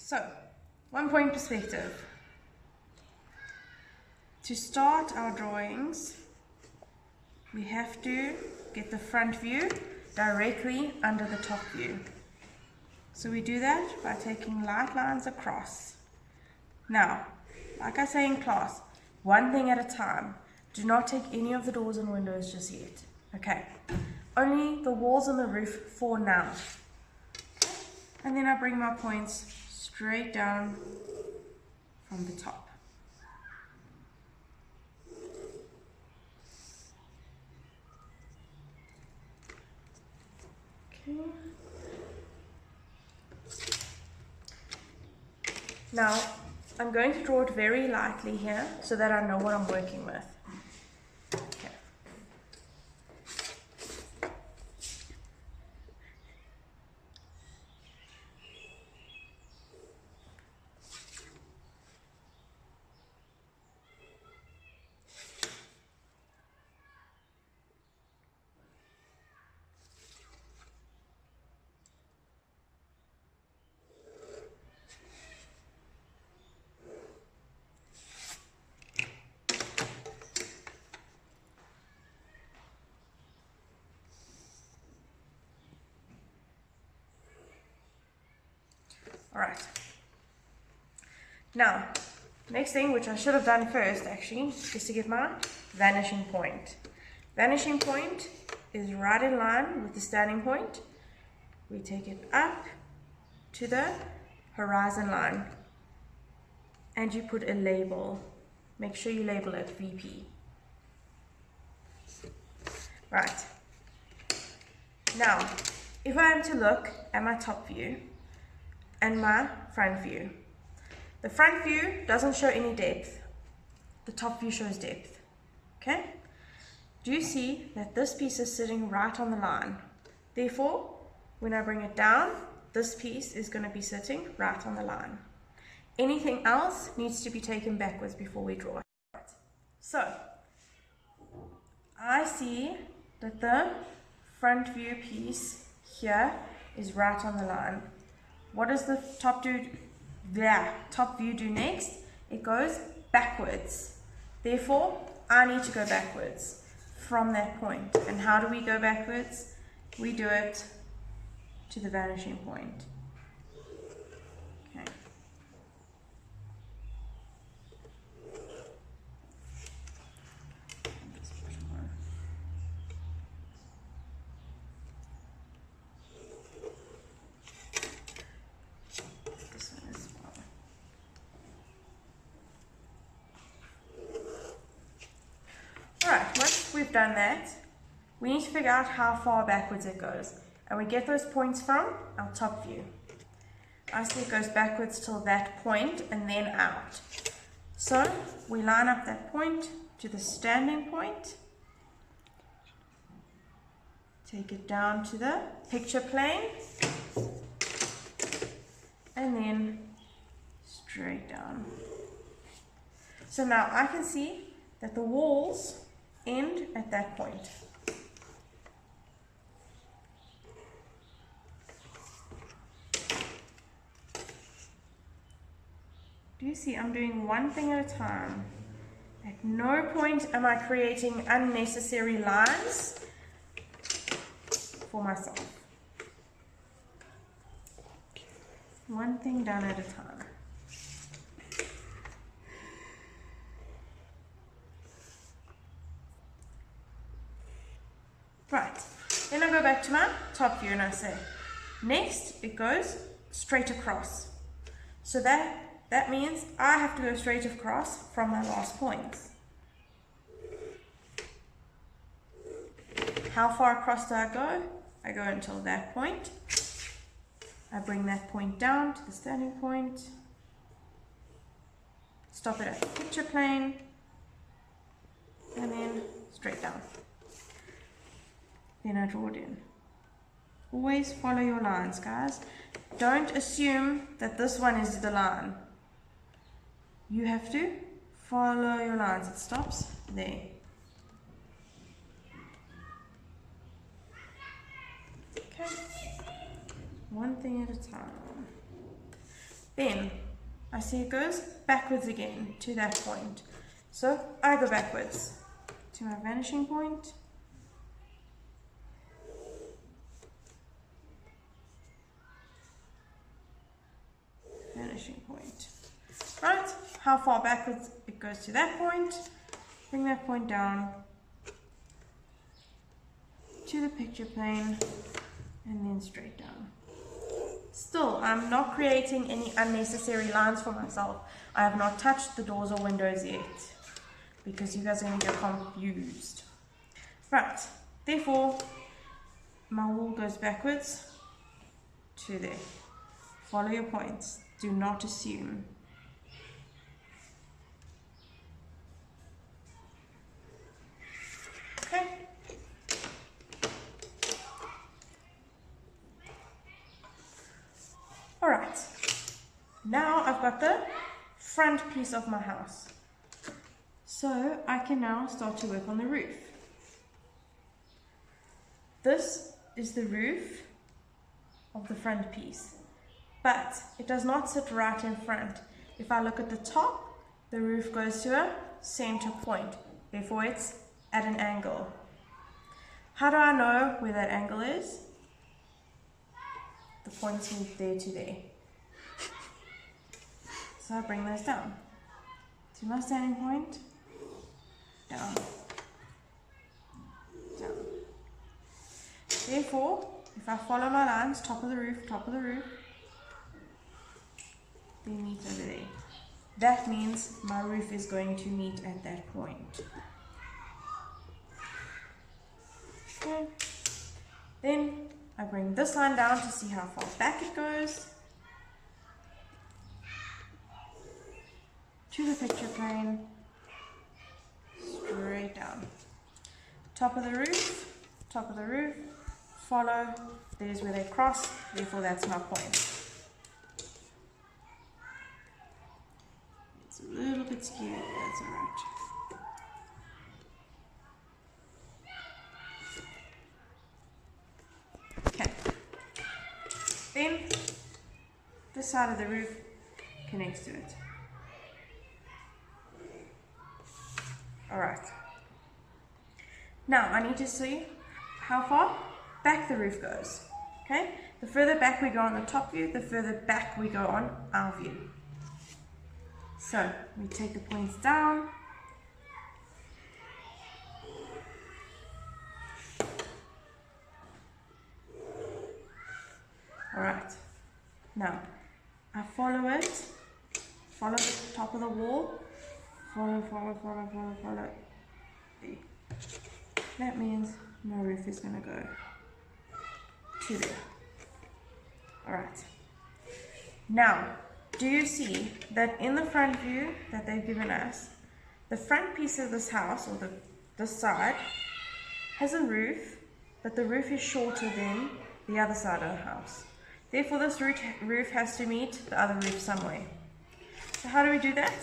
So, 1 point perspective. To start our drawings, we have to get the front view directly under the top view. So we do that by taking light lines across. Now, like I say in class, one thing at a time. Do not take any of the doors and windows just yet. Okay, only the walls and the roof for now. And then I bring my points straight down from the top. Okay. Now, I'm going to draw it very lightly here so that I know what I'm working with. Okay. Alright, now, next thing, which I should have done first actually, is to get my vanishing point. Vanishing point is right in line with the standing point. We take it up to the horizon line and you put a label. Make sure you label it VP. Right, now, if I am to look at my top view, and my front view. The front view doesn't show any depth. The top view shows depth. Okay? Do you see that this piece is sitting right on the line? Therefore, when I bring it down, this piece is going to be sitting right on the line. Anything else needs to be taken backwards before we draw it. So, I see that the front view piece here is right on the line. What does the top view do next? It goes backwards. Therefore, I need to go backwards from that point. And how do we go backwards? We do it to the vanishing point. Okay. Alright, once we've done that, we need to figure out how far backwards it goes. And we get those points from our top view. I see it goes backwards till that point and then out. So we line up that point to the standing point. Take it down to the picture plane. And then straight down. So now I can see that the walls end at that point. Do you see I'm doing one thing at a time? At no point am I creating unnecessary lines for myself. One thing done at a time. Right, then I go back to my top view and I say, next it goes straight across. So that means I have to go straight across from my last points. How far across do I go? I go until that point. I bring that point down to the standing point. Stop it at the picture plane. And then straight down. Then I draw it in. Always follow your lines, guys. Don't assume that this one is the line. You have to follow your lines. It stops there. Okay. One thing at a time. Then I see it goes backwards again to that point. So I go backwards to my vanishing point. Vanishing point. Right, how far backwards it goes to that point. Bring that point down to the picture plane and then straight down. Still, I'm not creating any unnecessary lines for myself. I have not touched the doors or windows yet because you guys are going to get confused. Right, therefore, my wall goes backwards to there. Follow your points. Do not assume. Okay. Alright, now I've got the front piece of my house. So I can now start to work on the roof. This is the roof of the front piece, but it does not sit right in front. If I look at the top, the roof goes to a center point, therefore it's at an angle. How do I know where that angle is? The points meet there to there. So I bring those down to my standing point, down, down. Therefore, if I follow my lines, top of the roof, they meet over there. That means my roof is going to meet at that point. Okay. Then I bring this line down to see how far back it goes to the picture plane, straight down. Top of the roof, follow, there's where they cross, therefore that's my point. It's a little bit skewed, but that's alright. Okay. Then this side of the roof connects to it. Alright. Now I need to see how far back the roof goes. Okay? The further back we go on the top view, the further back we go on our view. So we take the points down. Alright. Now I follow it. Follow the top of the wall. Follow. There. That means my roof is going to go to there. Alright. Now, do you see that in the front view that they've given us, the front piece of this house, or this side, has a roof, but the roof is shorter than the other side of the house. Therefore, this roof has to meet the other roof somewhere. So how do we do that?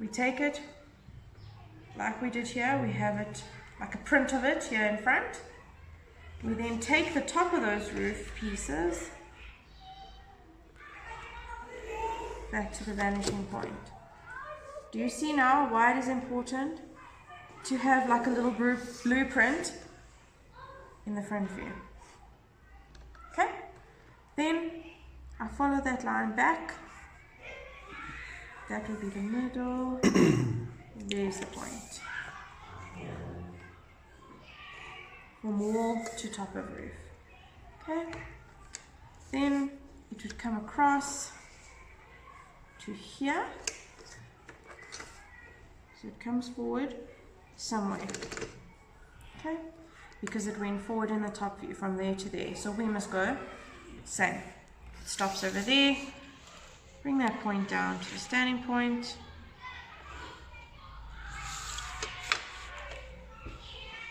We take it like we did here. We have it like a print of it here in front. We then take the top of those roof pieces back to the vanishing point. Do you see now why it is important to have like a little blueprint in the front view? Okay, then I follow that line back. That will be the middle. There's the point. From wall to top of roof. Okay, then it would come across to here. So it comes forward somewhere. Okay, because it went forward in the top view from there to there. So we must go same. It stops over there. Bring that point down to the standing point.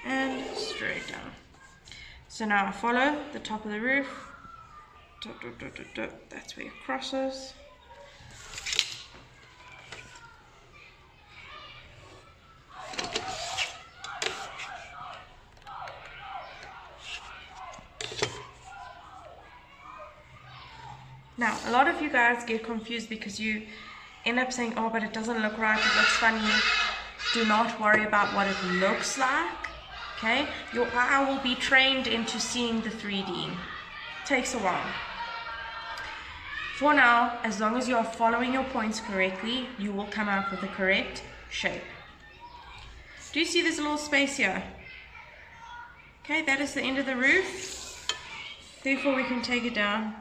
And straight down. So now I follow the top of the roof. That's where it crosses. Now, a lot of you guys get confused because you end up saying, oh, but it doesn't look right, it looks funny. Do not worry about what it looks like, okay? Your eye will be trained into seeing the 3D. Takes a while. For now, as long as you are following your points correctly, you will come out with the correct shape. Do you see this little space here? Okay, that is the end of the roof. Therefore, we can take it down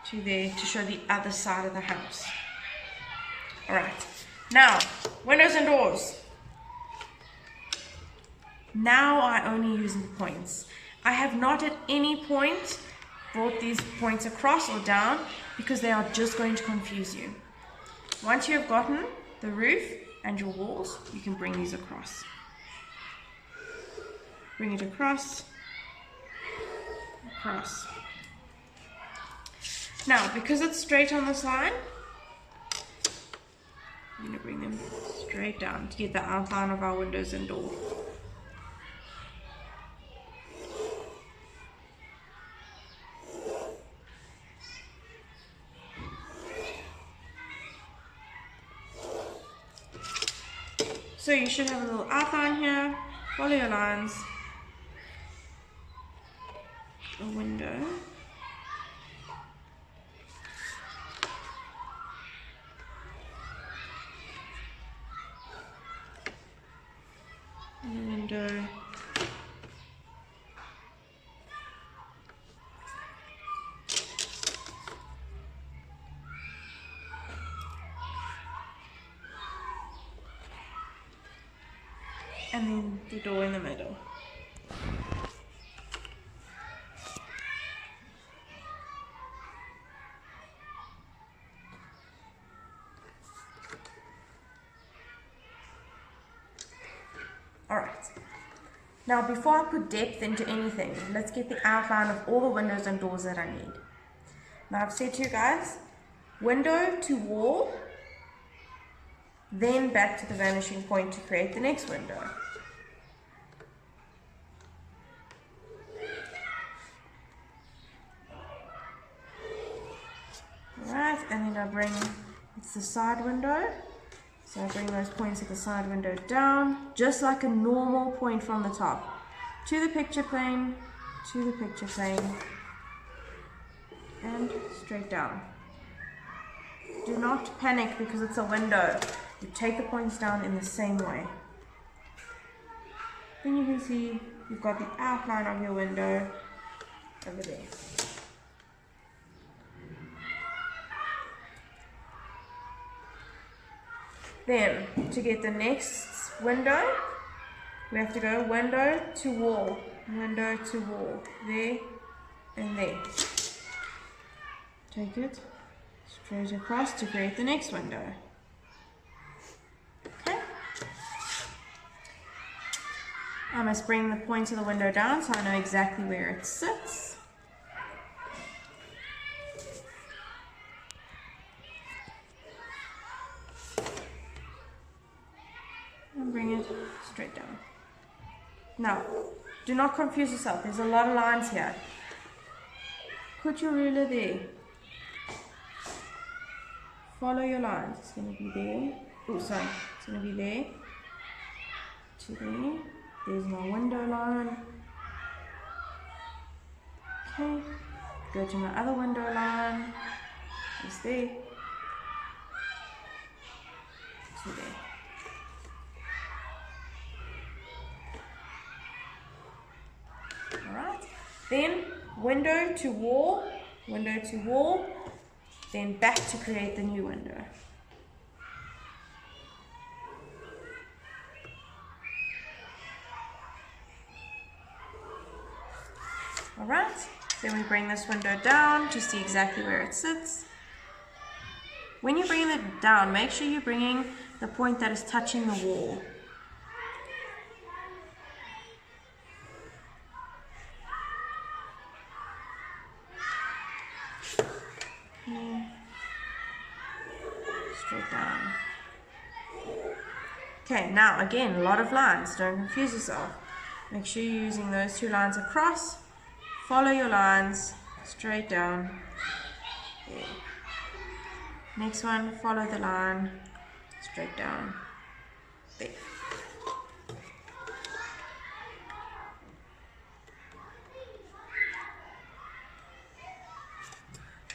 to there to show the other side of the house. Alright, now, windows and doors. Now I only use the points. I have not at any point brought these points across or down because they are just going to confuse you. Once you have gotten the roof and your walls, you can bring these across. Bring it across, across. Now, because it's straight on the side, I'm going to bring them straight down to get the outline of our windows and door. So you should have a little outline here, follow your lines, a window, and a window, and then the door in the middle. Alright, now before I put depth into anything, let's get the outline of all the windows and doors that I need. Now I've said to you guys, window to wall, then back to the vanishing point to create the next window. Alright, and then I bring, it's the side window, so I bring those points of the side window down, just like a normal point from the top, to the picture plane, to the picture plane, and straight down. Do not panic because it's a window. You take the points down in the same way. Then you can see you've got the outline of your window over there. Then, to get the next window, we have to go window to wall, there and there. Take it straight across to create the next window. Okay. I must bring the point of the window down so I know exactly where it sits. And bring it straight down. Now, do not confuse yourself. There's a lot of lines here. Put your ruler there. Follow your lines. It's going to be there. Oh, sorry. It's going to be there. To there. There's my window line. Okay. Go to my other window line. It's there. To there. Alright. Then window to wall, then back to create the new window. Alright, then we bring this window down to see exactly where it sits. When you're bringing it down, make sure you're bringing the point that is touching the wall. Straight down. Okay, now again, a lot of lines. Don't confuse yourself. Make sure you're using those two lines across. Follow your lines straight down. Next one, follow the line straight down there.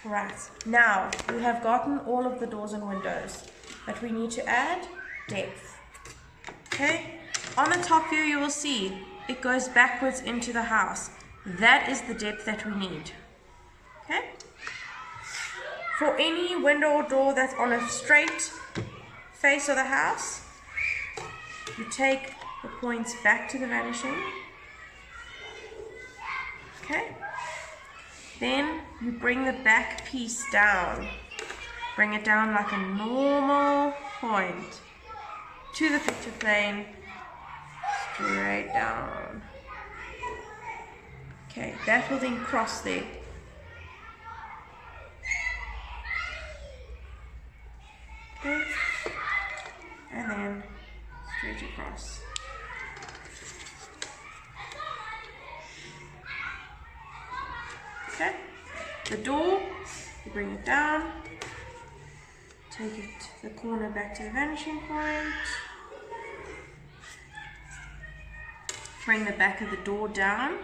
Right, now we have gotten all of the doors and windows, but we need to add depth. Okay, on the top view you will see it goes backwards into the house. That is the depth that we need. Okay, for any window or door that's on a straight face of the house, you take the points back to the vanishing. Okay, then you bring the back piece down. Bring it down like a normal point to the picture plane, straight down. Okay, that will then cross there. Okay, and then straight across. Okay, the door, you bring it down, take it the corner back to the vanishing point, bring the back of the door down,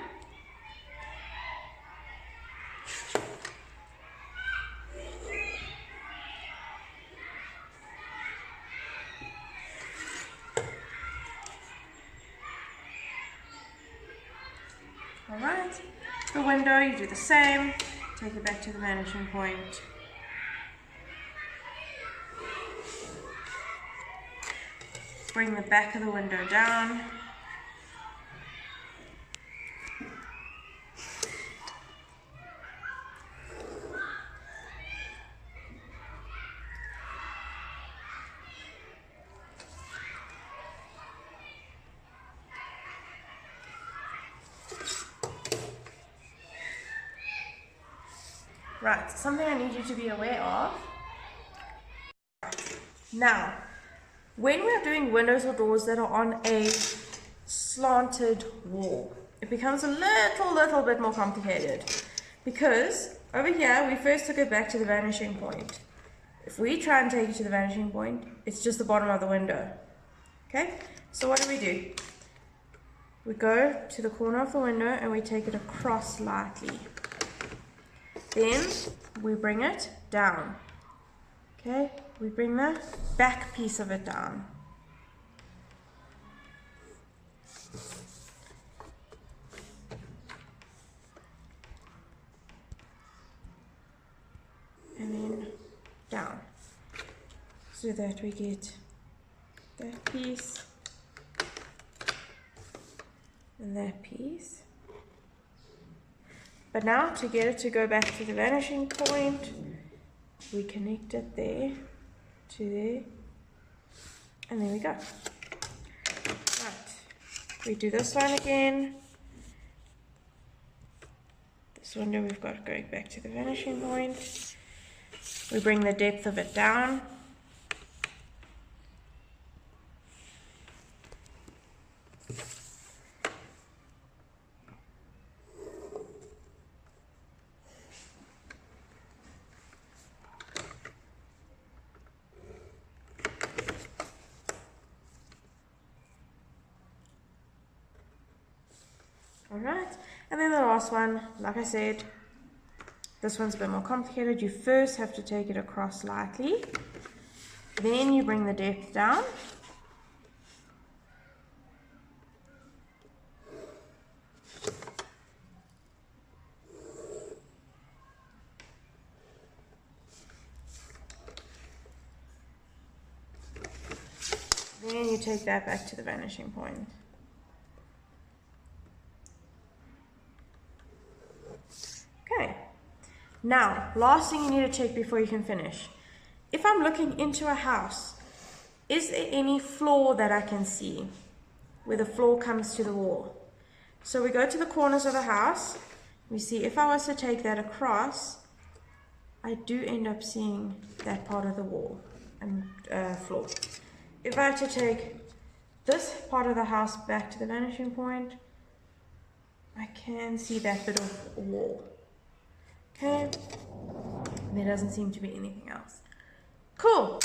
alright, the window you do the same, take it back to the vanishing point. Bring the back of the window down. Right, something I need you to be aware of. Now, when we're doing windows or doors that are on a slanted wall, it becomes a little bit more complicated, because over here we first took it back to the vanishing point. If we try and take it to the vanishing point, it's just the bottom of the window. Okay, so what do? We go to the corner of the window and we take it across lightly. Then we bring it down. Okay, we bring the back piece of it down. And then down. So that we get that piece and that piece. But now to get it to go back to the vanishing point, we connect it there to there, and there we go. Right, we do this one again. This window we've got going back to the vanishing point. We bring the depth of it down. Alright, and then the last one, like I said, this one's a bit more complicated. You first have to take it across lightly, then you bring the depth down, then you take that back to the vanishing point. Okay, now last thing you need to check before you can finish. If I'm looking into a house, is there any floor that I can see where the floor comes to the wall? So we go to the corners of the house, we see if I was to take that across, I do end up seeing that part of the wall and floor. If I had to take this part of the house back to the vanishing point, I can see that bit of wall. Okay, there doesn't seem to be anything else. Cool.